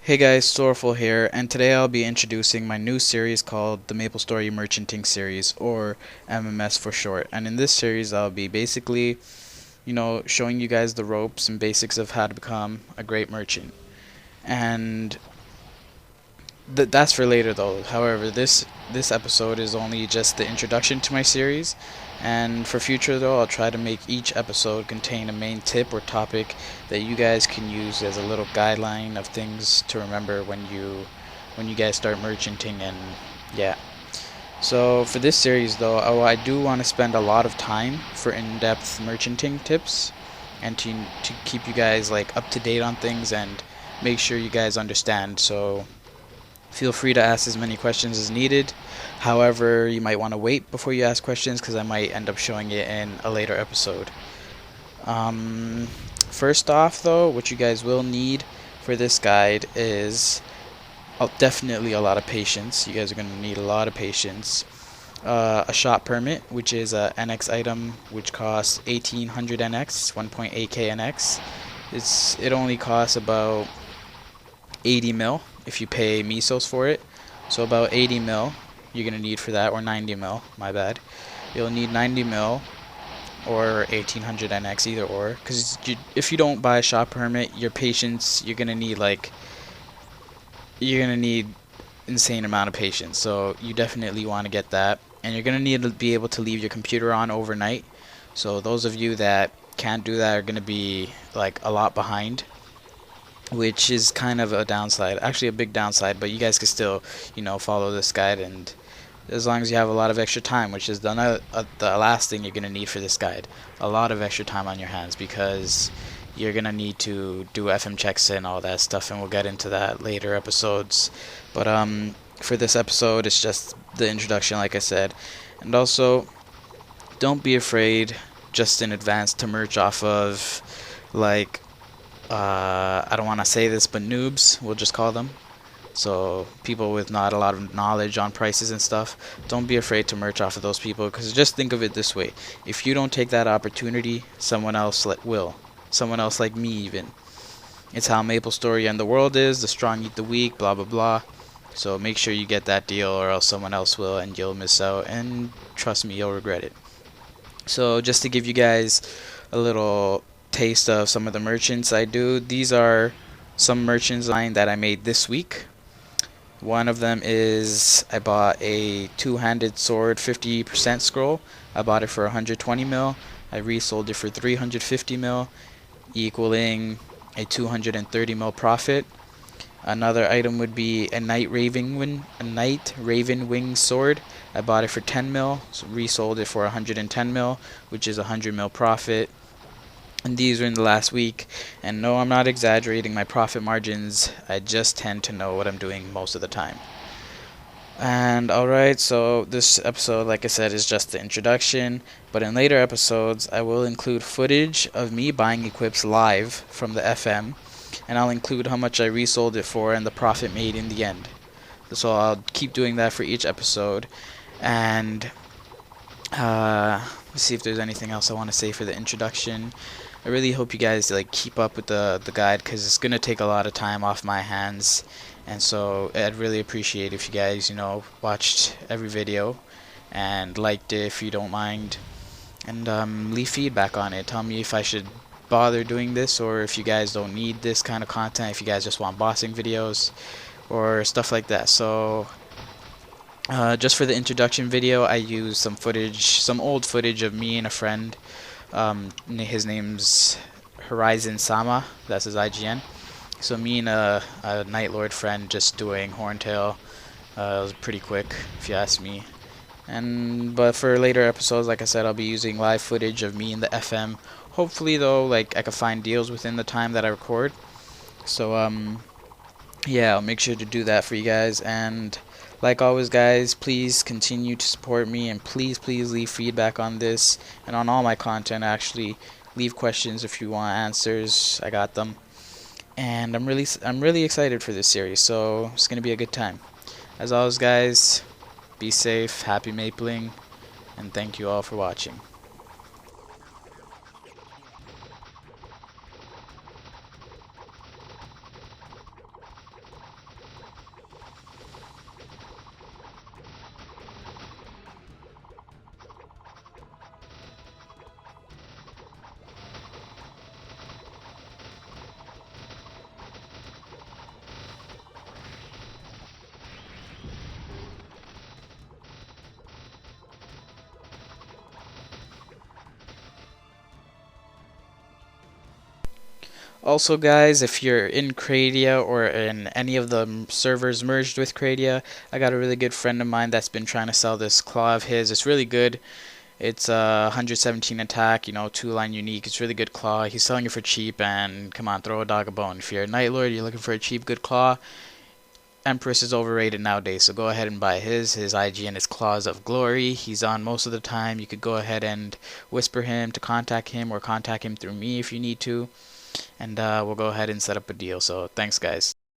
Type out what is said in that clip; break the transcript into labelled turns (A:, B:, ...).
A: Hey guys, Storeful here, and today I'll be introducing my new series called the Maplestory Merchanting Series, or MMS for short. And in this series, I'll be basically, showing you guys the ropes and basics of how to become a great merchant. And that's for later though. However, this episode is only just the introduction to my series, and for future though, I'll try to make each episode contain a main tip or topic that you guys can use as a little guideline of things to remember when you guys start merchanting. And yeah. So for this series though, I do want to spend a lot of time for in-depth merchanting tips and to keep you guys like up to date on things and make sure you guys understand. So feel free to ask as many questions as needed. However, you might want to wait before you ask questions because I might end up showing it in a later episode. Um, First off, though, what you guys will need for this guide is definitely a lot of patience. You guys are going to need a lot of patience. A shop permit, which is a NX item, which costs 1800 NX, 1.8k NX. It only costs about 80 mil if you pay mesos for it. So about 80 mil you're gonna need for that, or 90 mil, my bad. You'll need 90 mil or 1800 NX, either or, because if you don't buy a shop permit, your patience, you're gonna need insane amount of patience. So you definitely want to get that, and you're gonna need to be able to leave your computer on overnight. So those of you that can't do that are gonna be like a lot behind, which is kind of a downside, actually a big downside, but you guys can still, follow this guide, and as long as you have a lot of extra time, which is the last thing you're going to need for this guide, a lot of extra time on your hands, because you're going to need to do FM checks and all that stuff, and we'll get into that later episodes. But for this episode, it's just the introduction, like I said. And also, don't be afraid just in advance to merch off of, like, I don't want to say this, but noobs, we'll just call them. So people with not a lot of knowledge on prices and stuff, don't be afraid to merch off of those people, because just think of it this way: if you don't take that opportunity, someone else will. Someone else like me even. It's how Maplestory and the world is. The strong eat the weak, blah blah blah. So make sure you get that deal, or else someone else will, and you'll miss out. And trust me, you'll regret it. So just to give you guys a little taste of some of the merchants I do, these are some merchants of mine that I made this week. One of them is I bought a two-handed sword 50% scroll. I bought it for 120 mil. I resold it for 350 mil, equaling a 230 mil profit. Another item would be a Night Raven Wing sword. I bought it for 10 mil, so resold it for 110 mil, which is 100 mil profit. And these are in the last week. And no, I'm not exaggerating my profit margins. I just tend to know what I'm doing most of the time. And alright, so this episode, like I said, is just the introduction. But in later episodes, I will include footage of me buying equips live from the FM. And I'll include how much I resold it for and the profit made in the end. So I'll keep doing that for each episode. And let's see if there's anything else I want to say for the introduction. I really hope you guys keep up with the guide, because it's gonna take a lot of time off my hands, and so I'd really appreciate if you guys watched every video and liked it if you don't mind, and leave feedback on it. Tell me if I should bother doing this, or if you guys don't need this kind of content, if you guys just want bossing videos or stuff like that. So just for the introduction video, I used some old footage of me and a friend. His name's Horizon Sama, that's his IGN. So me and a Night Lord friend just doing Horntail. It was pretty quick, if you ask me. But for later episodes, like I said, I'll be using live footage of me in the FM. Hopefully though, I could find deals within the time that I record. So yeah, I'll make sure to do that for you guys. And like always, guys, please continue to support me, and please leave feedback on this and on all my content. Actually, leave questions if you want answers. I got them. And I'm really excited for this series, so it's going to be a good time. As always, guys, be safe, happy mapling, and thank you all for watching. Also, guys, if you're in Cradia or in any of the servers merged with Cradia, I got a really good friend of mine that's been trying to sell this claw of his. It's really good. It's a 117 attack, 2-line unique. It's really good claw. He's selling it for cheap, and come on, throw a dog a bone. If you're a Night Lord, you're looking for a cheap, good claw, Empress is overrated nowadays, so go ahead and buy his IG and his Claws of Glory. He's on most of the time. You could go ahead and whisper him to contact him or contact him through me if you need to, and we'll go ahead and set up a deal. So thanks, guys.